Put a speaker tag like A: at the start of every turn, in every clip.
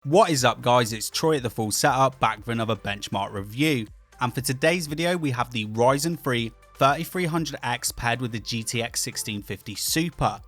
A: What is up guys, it's Troy at the Full Setup back for another benchmark review, and for today's video we have the Ryzen 3 3300X paired with the GTX 1650 Super.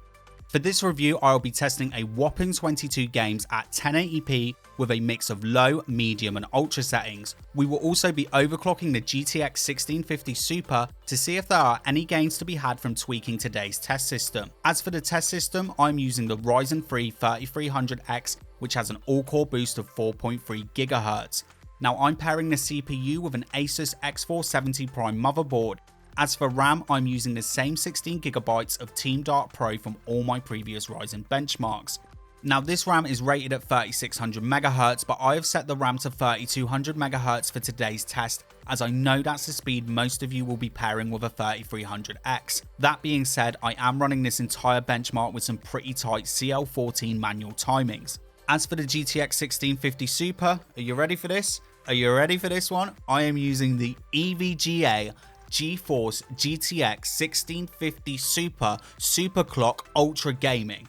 A: For this review I will be testing a whopping 22 games at 1080p with a mix of low, medium and ultra settings. We will also be overclocking the GTX 1650 Super to see if there are any gains to be had from tweaking today's test system. As for the test system, I'm using the Ryzen 3 3300X, which has an all-core boost of 4.3 GHz. Now I'm pairing the CPU with an Asus X470 Prime motherboard. As for RAM, I'm using the same 16GB of Team Dark Pro from all my previous Ryzen benchmarks. Now this RAM is rated at 3600MHz, but I have set the RAM to 3200MHz for today's test, as I know that's the speed most of you will be pairing with a 3300X. That being said, I am running this entire benchmark with some pretty tight CL14 manual timings. As for the GTX 1650 Super, are you ready for this? Are you ready for this one? I am using the EVGA GeForce GTX 1650 Super Superclock Ultra Gaming.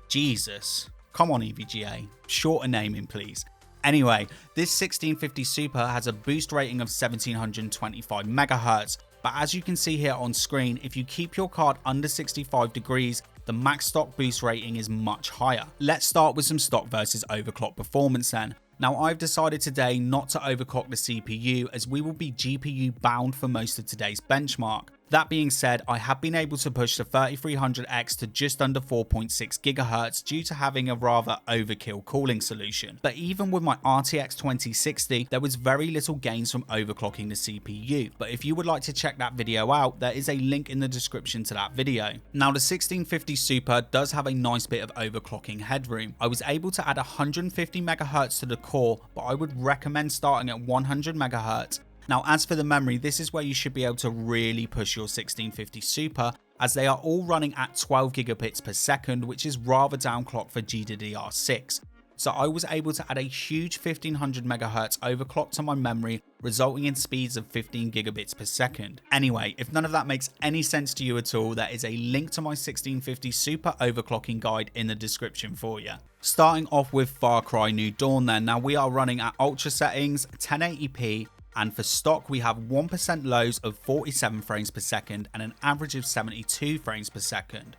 A: Jesus, come on EVGA, shorter naming please. Anyway, this 1650 Super has a boost rating of 1725 MHz, but as you can see here on screen, if you keep your card under 65 degrees, the max stock boost rating is much higher. Let's start with some stock versus overclock performance then. Now I've decided today not to overclock the CPU as we will be GPU bound for most of today's benchmark. That being said, I have been able to push the 3300X to just under 4.6 GHz due to having a rather overkill cooling solution. But even with my RTX 2060, there was very little gains from overclocking the CPU. But if you would like to check that video out, there is a link in the description to that video. Now the 1650 Super does have a nice bit of overclocking headroom. I was able to add 150 MHz to the core, but I would recommend starting at 100 MHz. Now as for the memory, this is where you should be able to really push your 1650 Super, as they are all running at 12 gigabits per second, which is rather downclocked for GDDR6. So I was able to add a huge 1500 MHz overclock to my memory, resulting in speeds of 15 gigabits per second. Anyway, if none of that makes any sense to you at all, there is a link to my 1650 Super overclocking guide in the description for you. Starting off with Far Cry New Dawn then. Now we are running at ultra settings, 1080p, and for stock we have 1% lows of 47 frames per second and an average of 72 frames per second.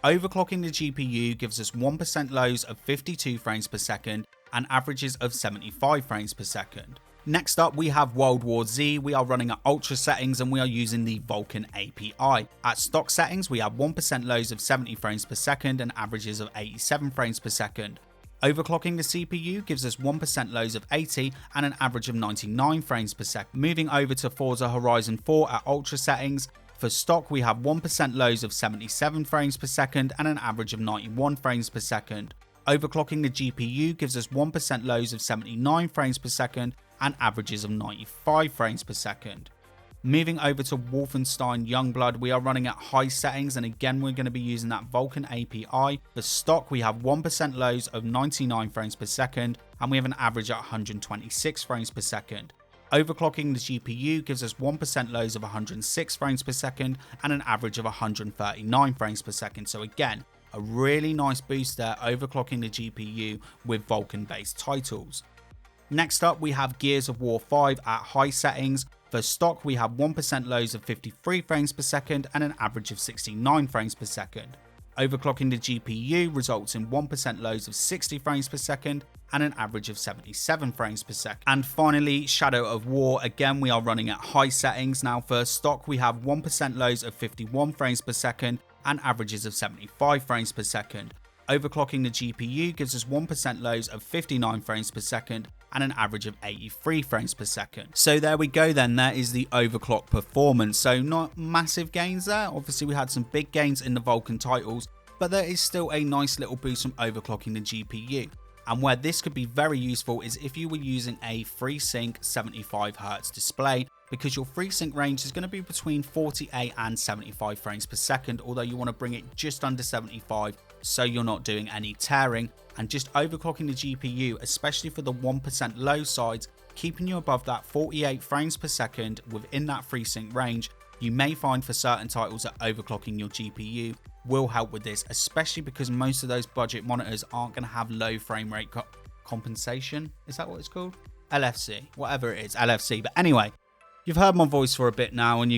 A: Overclocking the GPU gives us 1% lows of 52 frames per second and averages of 75 frames per second. Next up we have World War Z. We are running at ultra settings and we are using the Vulkan API. At stock settings we have 1% lows of 70 frames per second and averages of 87 frames per second. Overclocking the CPU gives us 1% lows of 80 and an average of 99 frames per second. Moving over to Forza Horizon 4 at ultra settings. For stock we have 1% lows of 77 frames per second and an average of 91 frames per second. Overclocking the GPU gives us 1% lows of 79 frames per second and averages of 95 frames per second. Moving over to Wolfenstein Youngblood, we are running at high settings and again we're going to be using that Vulkan API. For stock we have 1% lows of 99 frames per second and we have an average at 126 frames per second. Overclocking the GPU gives us 1% lows of 106 frames per second and an average of 139 frames per second. So again, a really nice boost there, overclocking the GPU with Vulkan based titles. Next up we have Gears of War 5 at high settings. For stock we have 1% lows of 53 frames per second and an average of 69 frames per second. Overclocking the GPU results in 1% lows of 60 frames per second and an average of 77 frames per second. And finally Shadow of War, again we are running at high settings. Now for stock we have 1% lows of 51 frames per second and averages of 75 frames per second. Overclocking the GPU gives us 1% lows of 59 frames per second and an average of 83 frames per second. So there we go then, that is the overclock performance. So not massive gains there, obviously we had some big gains in the Vulkan titles, but there is still a nice little boost from overclocking the GPU. And where this could be very useful is if you were using a FreeSync 75Hz display, because your FreeSync range is going to be between 48 and 75 frames per second, although you want to bring it just under 75 so you're not doing any tearing, and just overclocking the GPU, especially for the 1% low sides, keeping you above that 48 frames per second within that FreeSync range. You may find for certain titles that overclocking your GPU will help with this, especially because most of those budget monitors aren't going to have low frame rate compensation. Is that what it's called? LFC, whatever it is, LFC. But anyway, you've heard my voice for a bit now, and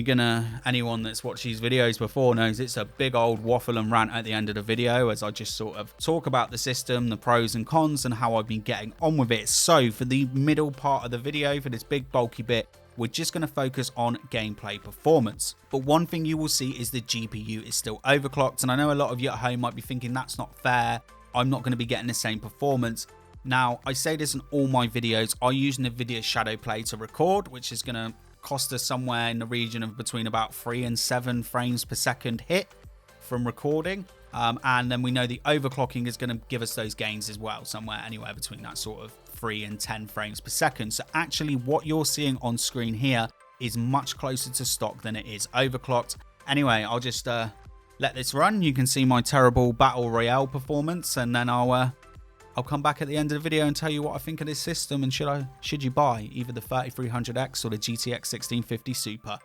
A: anyone that's watched these videos before knows it's a big old waffle and rant at the end of the video as I just sort of talk about the system, the pros and cons, and how I've been getting on with it. So for the middle part of the video, for this big bulky bit, we're just going to focus on gameplay performance. But one thing you will see is the GPU is still overclocked, and I know a lot of you at home might be thinking that's not fair, I'm not going to be getting the same performance. Now, I say this in all my videos, I use Nvidia Shadow to record, which is going to cost us somewhere in the region of between about 3 and 7 frames per second hit from recording. And then we know the overclocking is going to give us those gains as well, somewhere anywhere between that sort of 3 and 10 frames per second. So actually what you're seeing on screen here is much closer to stock than it is overclocked. Anyway, I'll just let this run. You can see my terrible Battle Royale performance, and then I'll come back at the end of the video and tell you what I think of this system, and should you buy either the 3300X or the GTX 1650 Super.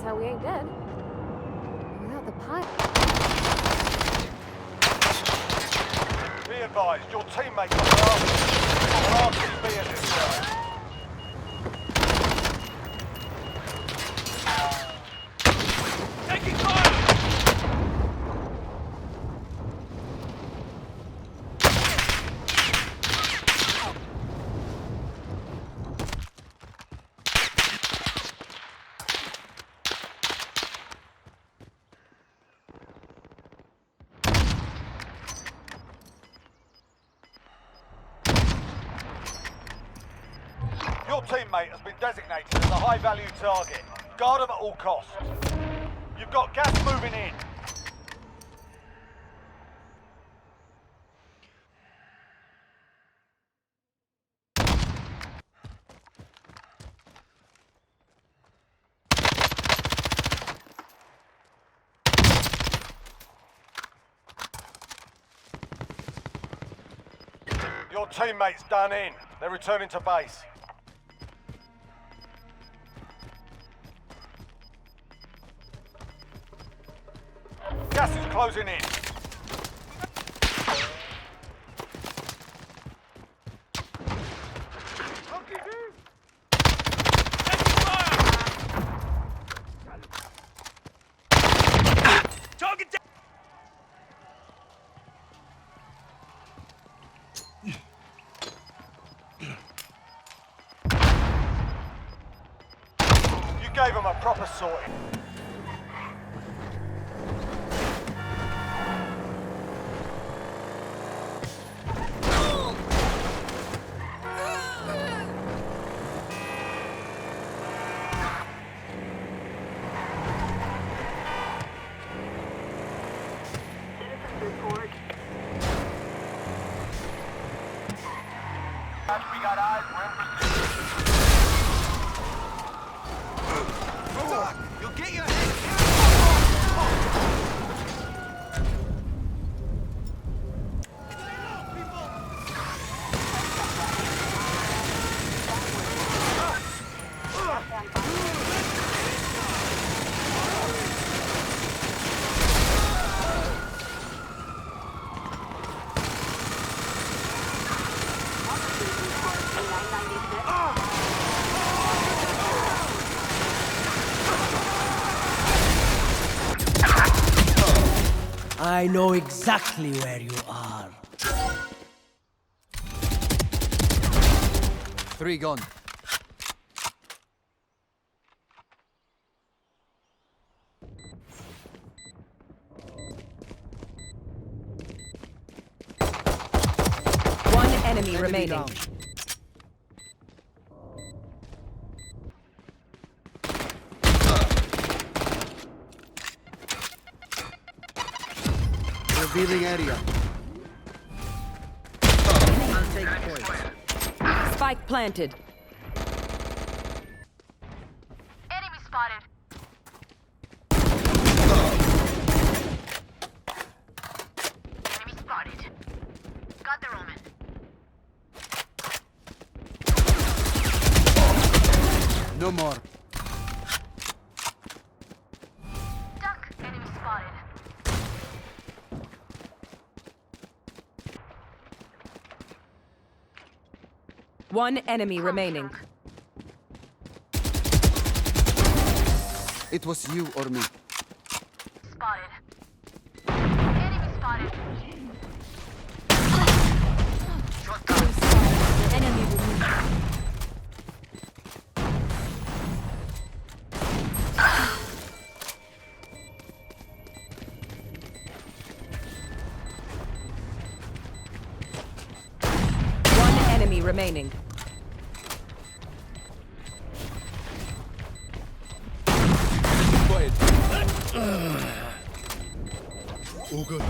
B: How we ain't dead. Without the pipe.
C: Be advised, your teammates are on RTB at this time. Taking fire! Your teammate has been designated as a high-value target. Guard them at all costs. You've got gas moving in. Your teammate's done in. They're returning to base. Gas is closing in. Target down. You gave him a proper sorting. We got eyes, we're in pursuit. You'll get your head.
D: I know exactly where you are.
E: 3 gone.
F: One enemy remaining.
E: Down. Revealing area. I'll take point.
F: Spike planted.
B: Enemy spotted. Enemy spotted. Got the Roman.
E: No more.
B: Duck. Enemy spotted.
F: One enemy remaining.
E: It was you or me.
B: Spotted. Enemy spotted. Enemy removed.
F: One enemy remaining.
E: All good.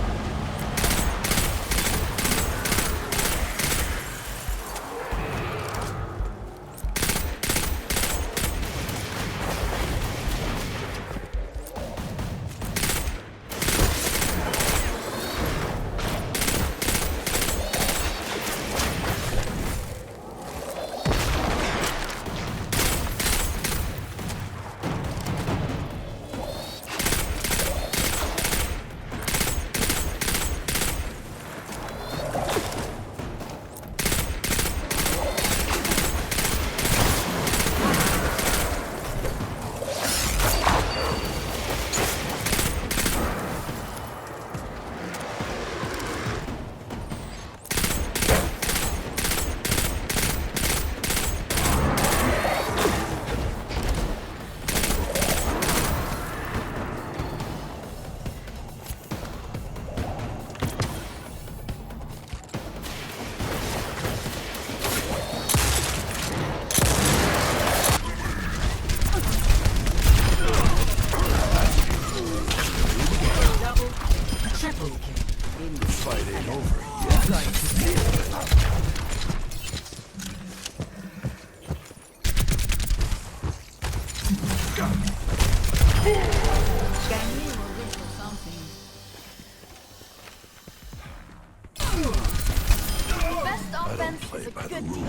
B: Best offense is a good team.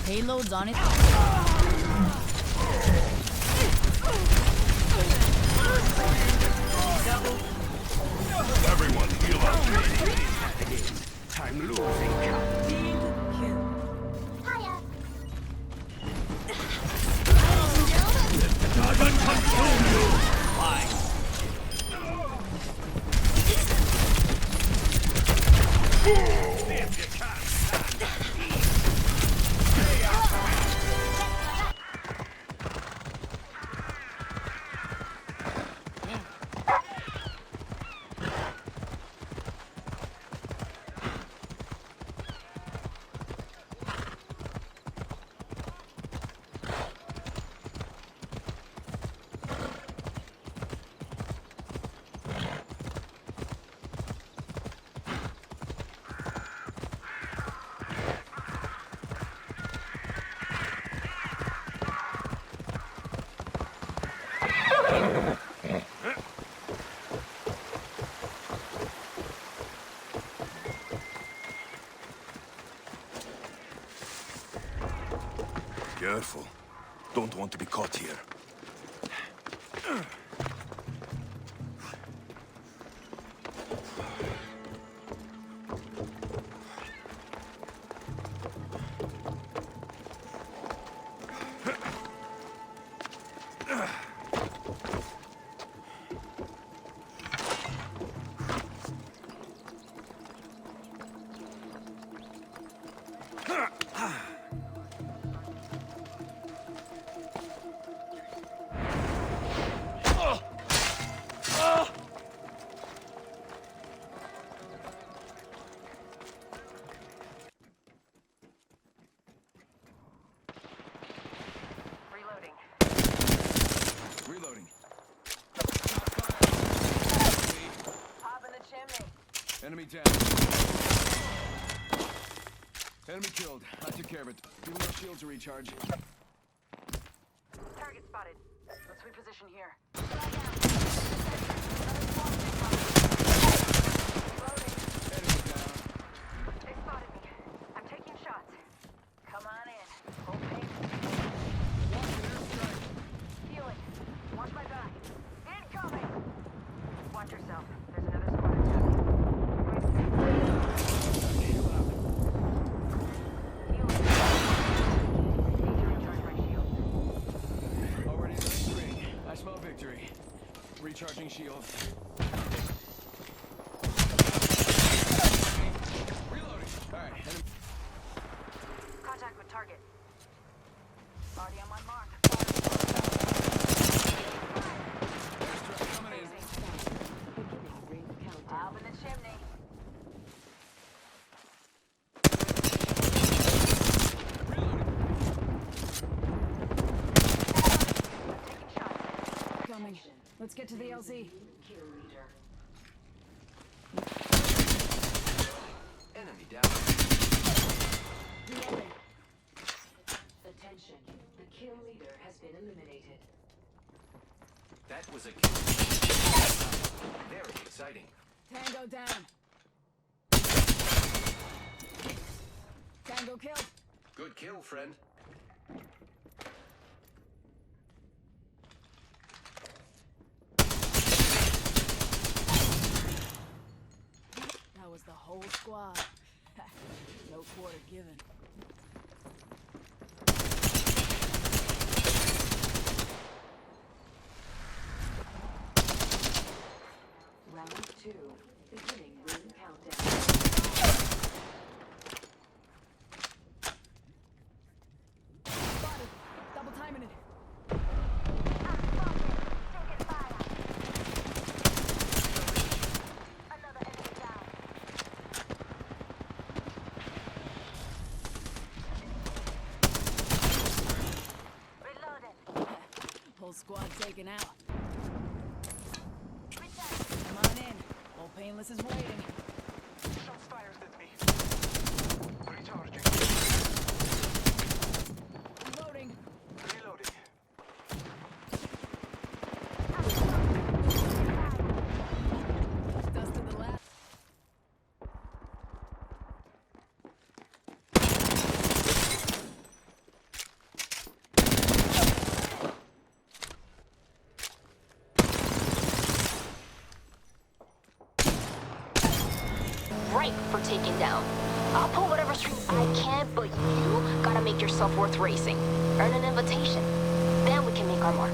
G: Payloads on it.
H: Everyone heal up. Time losing. Dragon consume you. Fine. If you can't stand that heat. Careful. Don't want to be caught here.
I: Reloading.
F: Hop in the chimney.
I: Enemy down. Enemy killed. I took care of it. Giving our shield to recharge.
F: Target spotted. Let's reposition here.
I: Enemy down.
F: They spotted me. I'm taking shots. Come on in. Hold pain.
I: Watch an airstrike.
F: Healing. Watch my back. Incoming! Watch yourself. There's another squad attack.
I: Heal up.
F: Healing. Need to recharge my shield.
I: Already in the next ring. I smell victory. Recharging shields. Reloading. Alright, enemy.
F: Contact with target. Already on my mark.
I: Airstrike coming in.
F: Up in the chimney.
I: Reloading.
F: I'm taking shots.
J: Coming. Let's get to the LZ.
K: Enemy down.
J: Reloading.
L: Attention, the kill leader has been eliminated.
K: That was a kill. Very exciting.
J: Tango down. Tango killed.
K: Good kill, friend.
J: That was the whole squad. No quarter given.
L: Round 2, beginning ring countdown.
J: Spotted. Double timing it.
B: Another enemy down. Reloading.
J: Whole squad taken out.
B: Return.
J: Come on in. Old Painless is waiting.
C: Shots fired at me. Recharging.
J: Loading.
C: Reloading.
J: Dust to the left.
B: Right for taking down. I'll pull whatever strings I can, but you gotta make yourself worth racing. Earn an invitation. Then we can make our mark.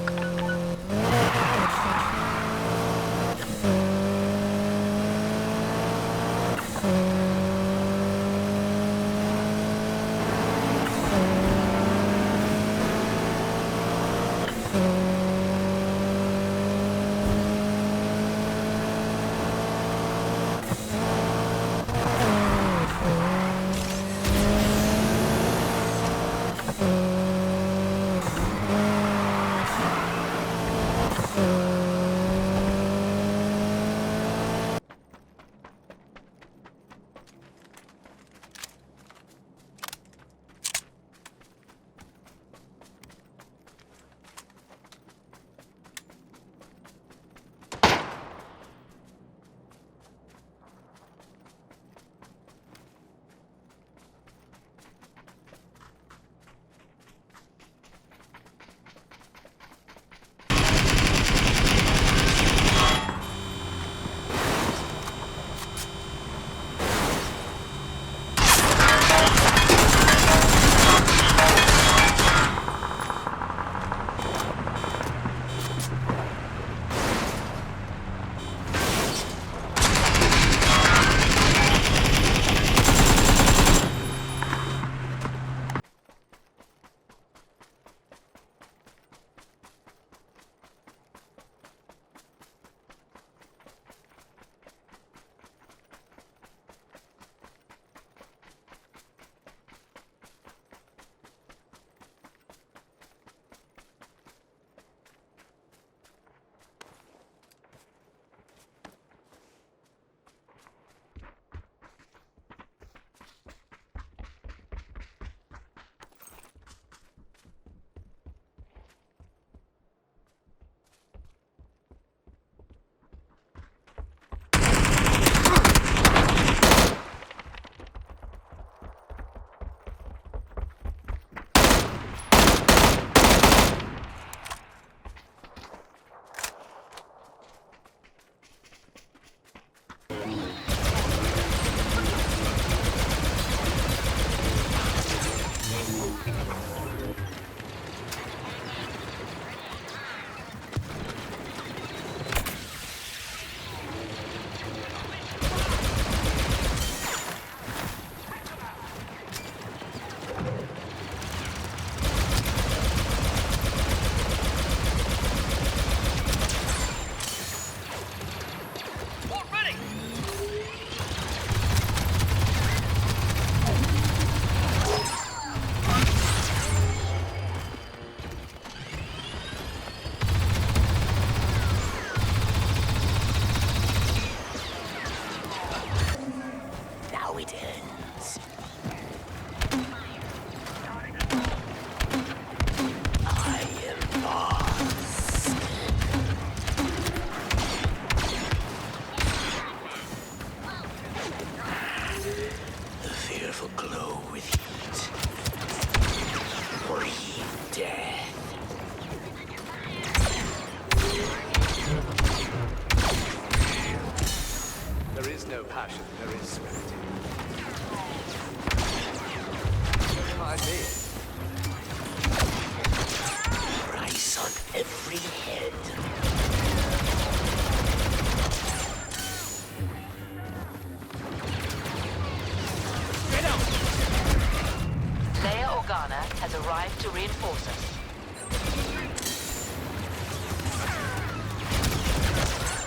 B: reinforce us.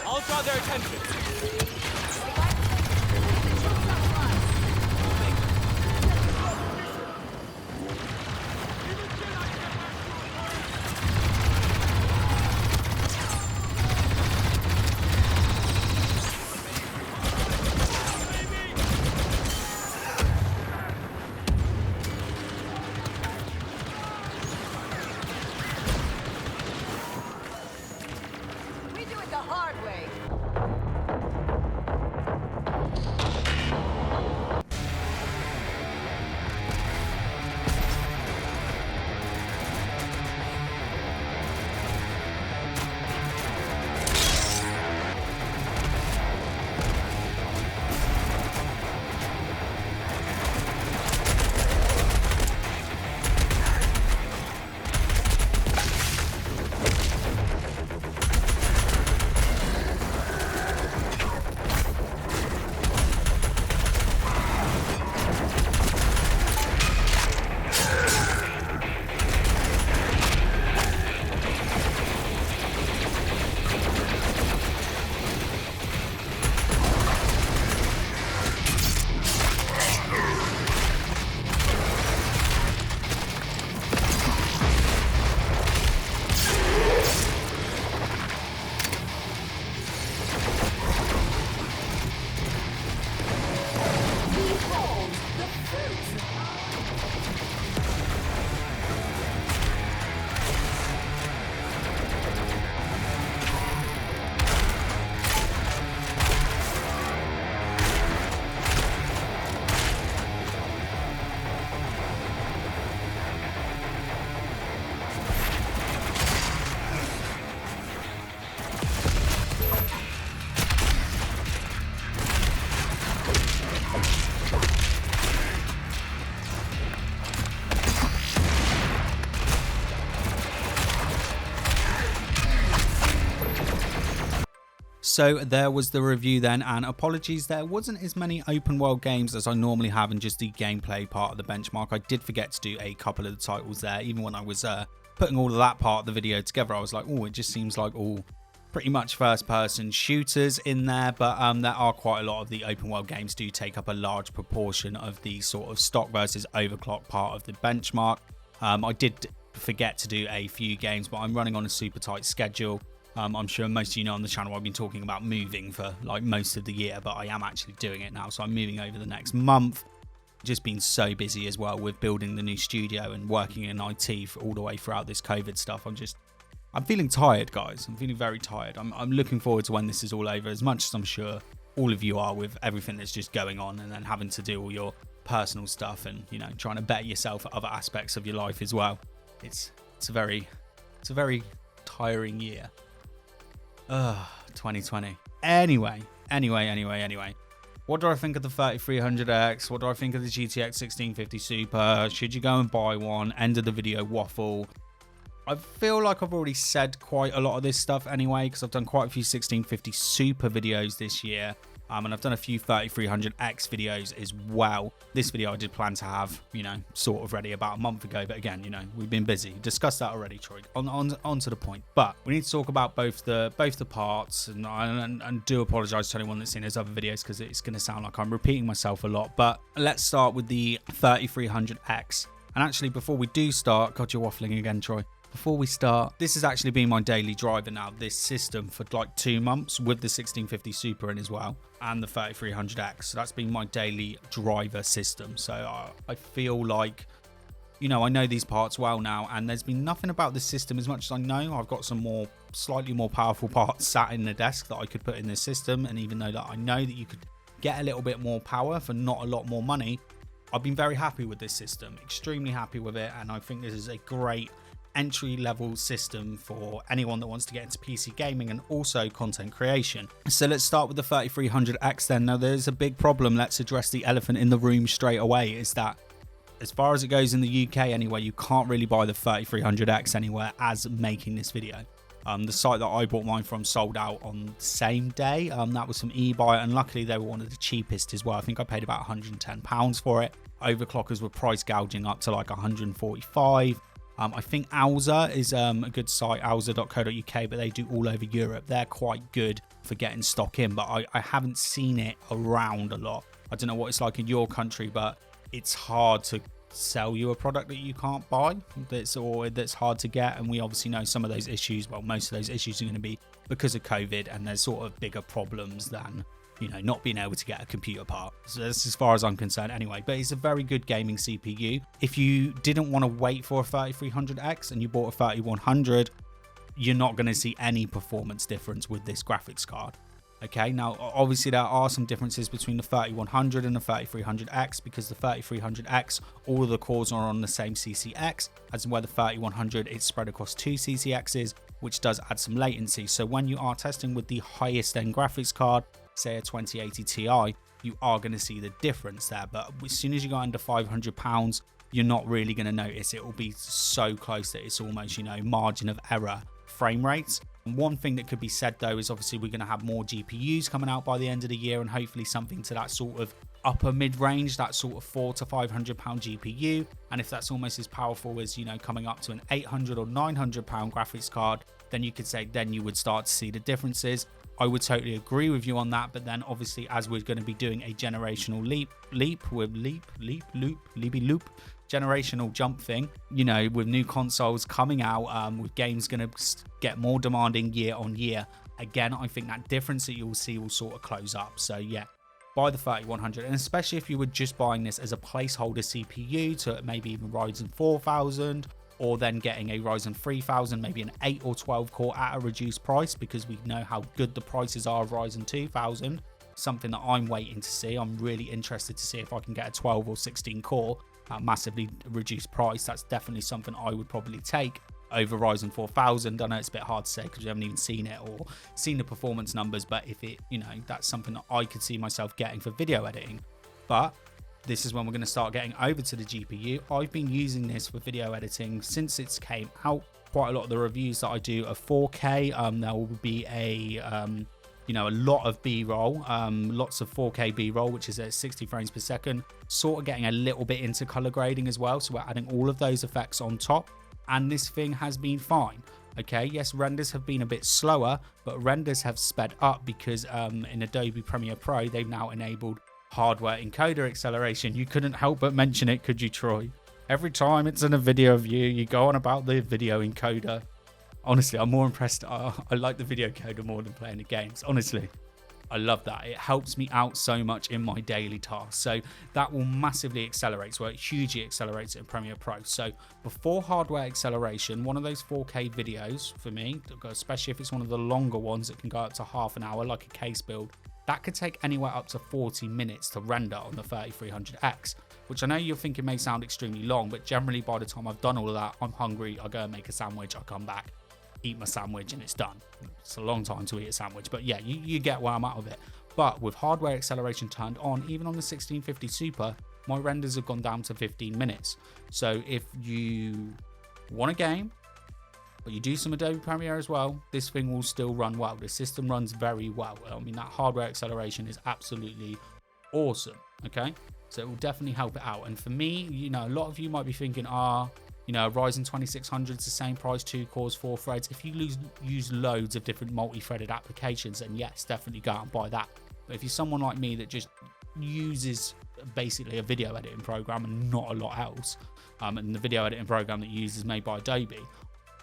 I: I'll draw their attention.
F: We do it the hard way.
A: So there was the review then, and apologies, there wasn't as many open world games as I normally have in just the gameplay part of the benchmark. I did forget to do a couple of the titles there. Even when I was putting all of that part of the video together, I was like, oh, it just seems like all pretty much first person shooters in there, but there are quite a lot of the open world games do take up a large proportion of the sort of stock versus overclock part of the benchmark. I did forget to do a few games, but I'm running on a super tight schedule. I'm sure most of you know on the channel I've been talking about moving for like most of the year, but I am actually doing it now. So I'm moving over the next month. Just been so busy as well with building the new studio and working in IT for all the way throughout this COVID stuff. I'm feeling tired, guys. I'm feeling very tired. I'm looking forward to when this is all over, as much as I'm sure all of you are, with everything that's just going on and then having to do all your personal stuff and, you know, trying to better yourself at other aspects of your life as well. It's a very tiring year. 2020. Anyway. What do I think of the 3300X? What do I think of the GTX 1650 Super? Should you go and buy one? End of the video waffle. I feel like I've already said quite a lot of this stuff anyway, because I've done quite a few 1650 Super videos this year. And I've done a few 3300X videos as well. This video I did plan to have, you know, sort of ready about a month ago. But again, you know, we've been busy. Discussed that already, Troy. On to the point. But we need to talk about both the parts. And do apologise to anyone that's seen those other videos, because it's going to sound like I'm repeating myself a lot. But let's start with the 3300X. And actually, before we do start, God, you're waffling again, Troy. Before we start, this has actually been my daily driver now, this system, for like 2 months, with the 1650 Super in as well, and the 3300X. So that's been my daily driver system. So I feel like, you know, I know these parts well now, and there's been nothing about this system, as much as I know I've got some slightly more powerful parts sat in the desk that I could put in this system. And even though that I know that you could get a little bit more power for not a lot more money, I've been very happy with this system, extremely happy with it. And I think this is a great entry-level system for anyone that wants to get into PC gaming and also content creation. So let's start with the 3300X then. Now, there's a big problem. Let's address the elephant in the room straight away, is that as far as it goes in the UK anyway, you can't really buy the 3300X anywhere as making this video. The site that I bought mine from sold out on the same day. That was from eBay, and luckily they were one of the cheapest as well. I think I paid about £110 for it. Overclockers were price gouging up to like 145. I think Alza is a good site, alza.co.uk, but they do all over Europe. They're quite good for getting stock in, but I haven't seen it around a lot. I don't know what it's like in your country, but it's hard to sell you a product that you can't buy, that's hard to get. And we obviously know some of those issues, well, most of those issues are going to be because of COVID, and there's sort of bigger problems than, you know, not being able to get a computer part. So that's as far as I'm concerned anyway. But it's a very good gaming CPU. If you didn't want to wait for a 3300X and you bought a 3100, you're not going to see any performance difference with this graphics card. Okay, now obviously there are some differences between the 3100 and the 3300X, because the 3300X, all of the cores are on the same CCX, as where the 3100 it's spread across 2 CCXs, which does add some latency. So when you are testing with the highest end graphics card, say a 2080 Ti, you are going to see the difference there. But as soon as you go under £500, you're not really going to notice. It will be so close that it's almost, you know, margin of error frame rates. And one thing that could be said though is obviously we're going to have more GPUs coming out by the end of the year, and hopefully something to that sort of upper mid-range, that sort of £400 to £500 GPU. And if that's almost as powerful as, you know, coming up to an £800 or £900 graphics card, then you could say then you would start to see the differences. I would totally agree with you on that. But then obviously, as we're going to be doing a generational generational jump thing, you know, with new consoles coming out, with games going to get more demanding year on year, again, I think that difference that you'll see will sort of close up. So yeah, buy the 3100, and especially if you were just buying this as a placeholder CPU to maybe even Ryzen 4000, or then getting a Ryzen 3000, maybe an 8 or 12 core at a reduced price, because we know how good the prices are of Ryzen 2000. Something that I'm waiting to see. I'm really interested to see if I can get a 12 or 16 core at a massively reduced price. That's definitely something I would probably take over Ryzen 4000. I know it's a bit hard to say because we haven't even seen it or seen the performance numbers, but if it, you know, that's something that I could see myself getting for video editing. But this is when we're going to start getting over to the GPU. I've been using this for video editing since it came out. Quite a lot of the reviews that I do are 4K. There will be a you know, a lot of B-roll, lots of 4K B-roll, which is at 60 frames per second, sort of getting a little bit into color grading as well. So we're adding all of those effects on top, and this thing has been fine. Okay, yes, renders have been a bit slower, but renders have sped up because in Adobe Premiere Pro, they've now enabled hardware encoder acceleration. You couldn't help but mention it, could you, Troy? Every time it's in a video of you, you go on about the video encoder. Honestly, I'm more impressed. I like the video encoder more than playing the games. Honestly, I love that. It helps me out so much in my daily tasks. So that will massively accelerate. So it hugely accelerates it in Premiere Pro. So before hardware acceleration, one of those 4K videos for me, especially if it's one of the longer ones that can go up to half an hour, like a case build, that could take anywhere up to 40 minutes to render on the 3300X, which I know you're thinking may sound extremely long, but generally by the time I've done all of that, I'm hungry, I go and make a sandwich, I come back, eat my sandwich, and it's done. It's a long time to eat a sandwich, but yeah, you get where I'm at with it. But with hardware acceleration turned on, even on the 1650 Super, my renders have gone down to 15 minutes. So if you want a game, but you do some Adobe Premiere as well, this thing will still run well. The system runs very well. I mean, that hardware acceleration is absolutely awesome, okay? So it will definitely help it out. And for me, you know, a lot of you might be thinking, you know, Ryzen 2600 is the same price, 2 cores, 4 threads. If you use loads of different multi-threaded applications, then yes, definitely go out and buy that. But if you're someone like me that just uses basically a video editing program and not a lot else, and the video editing program that you use is made by Adobe,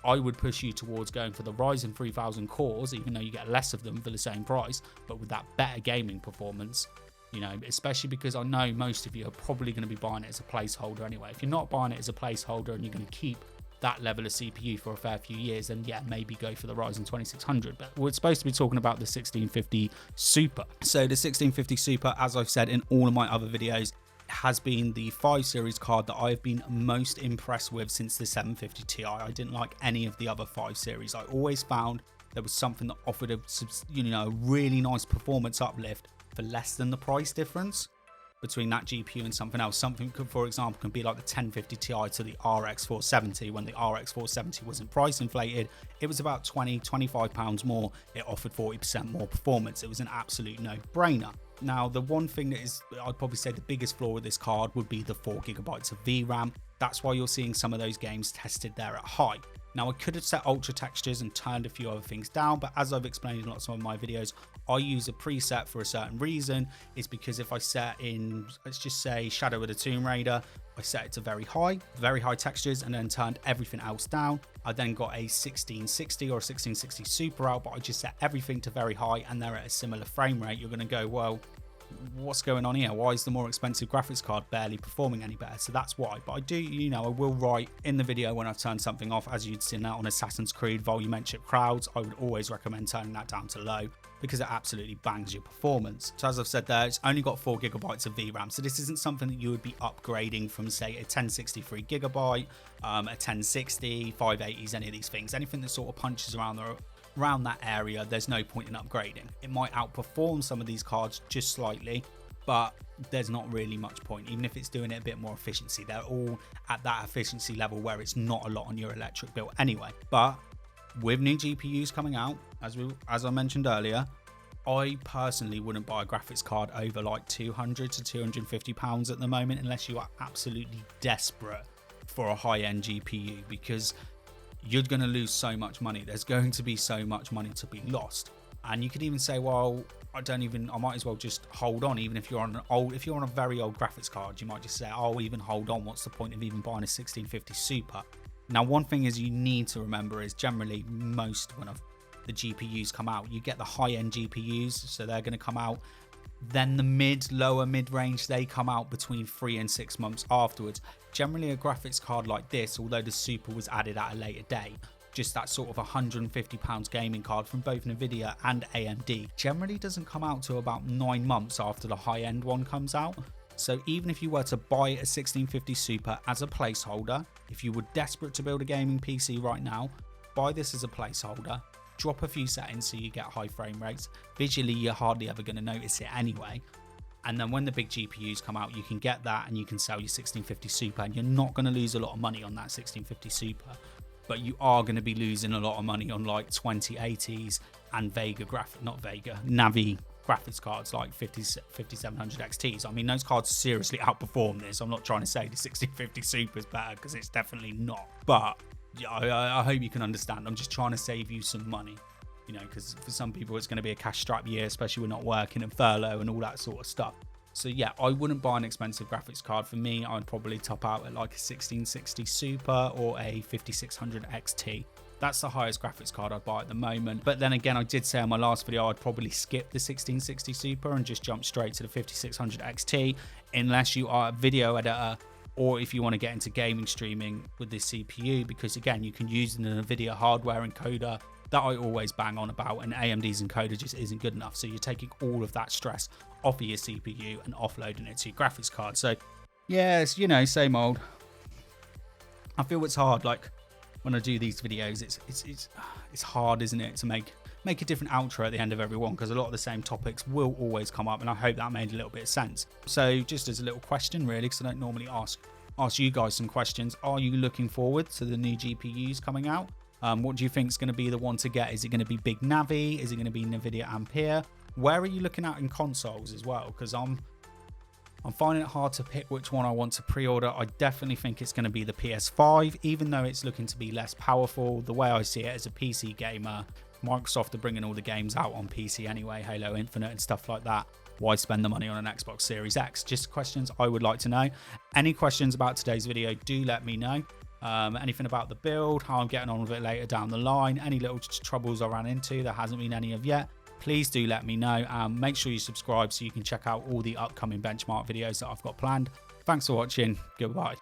A: I would push you towards going for the Ryzen 3000 cores, even though you get less of them for the same price, but with that better gaming performance. You know, especially because I know most of you are probably going to be buying it as a placeholder anyway. If you're not buying it as a placeholder and you're going to keep that level of CPU for a fair few years, then yeah, maybe go for the Ryzen 2600. But we're supposed to be talking about the 1650 Super. So the 1650 Super, as I've said in all of my other videos, has been the 5 series card that I've been most impressed with since the 750 Ti. I didn't like any of the other 5 series. I always found there was something that offered a, you know, a really nice performance uplift for less than the price difference between that GPU and something else. Something could, for example, can be like the 1050 Ti to the RX 470. When the RX 470 wasn't price inflated, it was about £20-25 more. It offered 40% more performance. It was an absolute no-brainer. Now, the one thing that is, I'd probably say the biggest flaw with this card would be the 4GB of VRAM. That's why you're seeing some of those games tested there at high. Now, I could have set ultra textures and turned a few other things down, but as I've explained in lots of my videos, I use a preset for a certain reason. It's because if I set in, let's just say Shadow of the Tombe Raider, I set it to very high textures, and then turned everything else down. I then got a 1660 or a 1660 Super out, but I just set everything to very high and they're at a similar frame rate. You're going to go, well, what's going on here? Why is the more expensive graphics card barely performing any better? So that's why. But I do, you know, I will write in the video when I've turned something off, as you'd seen that on Assassin's Creed volumetric crowds, I would always recommend turning that down to low because it absolutely bangs your performance. So as I've said there, it's only got 4GB of VRAM, so this isn't something that you would be upgrading from, say, a 1063GB, a 1060, 580s, any of these things. Anything that sort of punches around that area, there's no point in upgrading. It might outperform some of these cards just slightly, but there's not really much point. Even if it's doing it a bit more efficiency, they're all at that efficiency level where it's not a lot on your electric bill anyway. But with new GPUs coming out, as I mentioned earlier, I personally wouldn't buy a graphics card over like £200 to £250 at the moment unless you are absolutely desperate for a high-end GPU, because you're going to lose so much money. There's going to be so much money to be lost. And you could even say, well, I might as well just hold on. Even if you're on a very old graphics card, you might just say, I'll even hold on. What's the point of even buying a 1650 Super? Now, one thing is you need to remember is generally when the GPUs come out, you get the high-end GPUs, so they're going to come out. Then the lower mid-range, they come out between 3 and 6 months afterwards. Generally, a graphics card like this, although the Super was added at a later date, just that sort of £150 gaming card from both Nvidia and AMD, generally doesn't come out to about 9 months after the high-end one comes out. So even if you were to buy a 1650 Super as a placeholder, if you were desperate to build a gaming PC right now, buy this as a placeholder, drop a few settings so you get high frame rates. Visually, you're hardly ever going to notice it anyway. And then when the big GPUs come out, you can get that and you can sell your 1650 Super, and you're not going to lose a lot of money on that 1650 Super. But you are going to be losing a lot of money on like 2080s and Navi graphics cards like 5700 XTs. I mean, those cards seriously outperform this. I'm not trying to say the 1650 Super is better, because it's definitely not. But yeah, I hope you can understand. I'm just trying to save you some money, you know, because for some people it's going to be a cash strapped year, especially when not working and furlough and all that sort of stuff. So yeah, I wouldn't buy an expensive graphics card. For me, I'd probably top out at like a 1660 Super or a 5600 XT. That's the highest graphics card I'd buy at the moment. But then again, I did say in my last video, I'd probably skip the 1660 Super and just jump straight to the 5600 XT, unless you are a video editor or if you want to get into gaming streaming with this CPU, because again, you can use an Nvidia hardware encoder that I always bang on about, and AMD's encoder just isn't good enough. So you're taking all of that stress off of your CPU and offloading it to your graphics card. So yeah, it's, you know, same old. I feel it's hard, like when I do these videos, it's hard, isn't it, to make a different outro at the end of every one, because a lot of the same topics will always come up, and I hope that made a little bit of sense. So just as a little question really, because I don't normally ask you guys some questions, are you looking forward to the new GPUs coming out? What do you think is going to be the one to get? Is it going to be Big Navi? Is it going to be Nvidia Ampere? Where are you looking at in consoles as well? Because I'm finding it hard to pick which one I want to pre-order. I definitely think it's going to be the PS5, even though it's looking to be less powerful. The way I see it as a PC gamer, Microsoft are bringing all the games out on PC anyway, Halo Infinite and stuff like that. Why spend the money on an Xbox Series X? Just questions I would like to know. Any questions about today's video, do let me know. Anything about the build, how I'm getting on with it later down the line, any little troubles I ran into, there hasn't been any of yet, please do let me know. Make sure you subscribe so you can check out all the upcoming benchmark videos that I've got planned. Thanks for watching. Goodbye.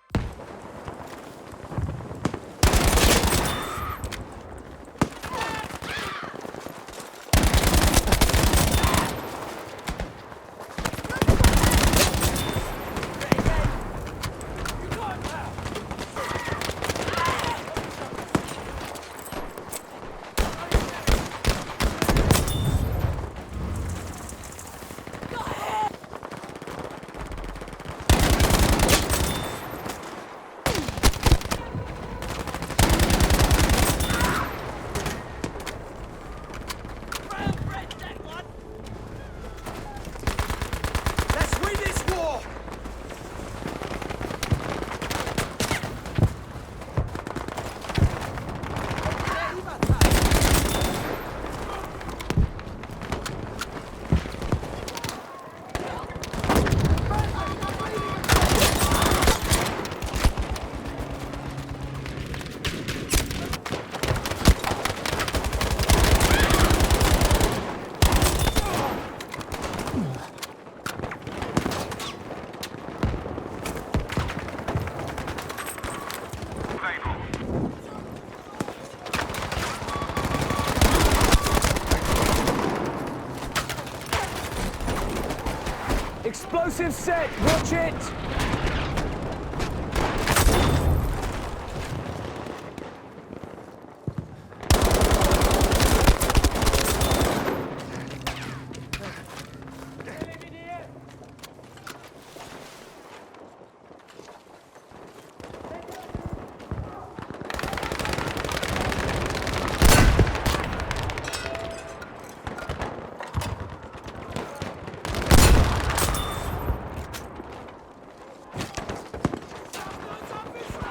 I: Explosive set. Watch it.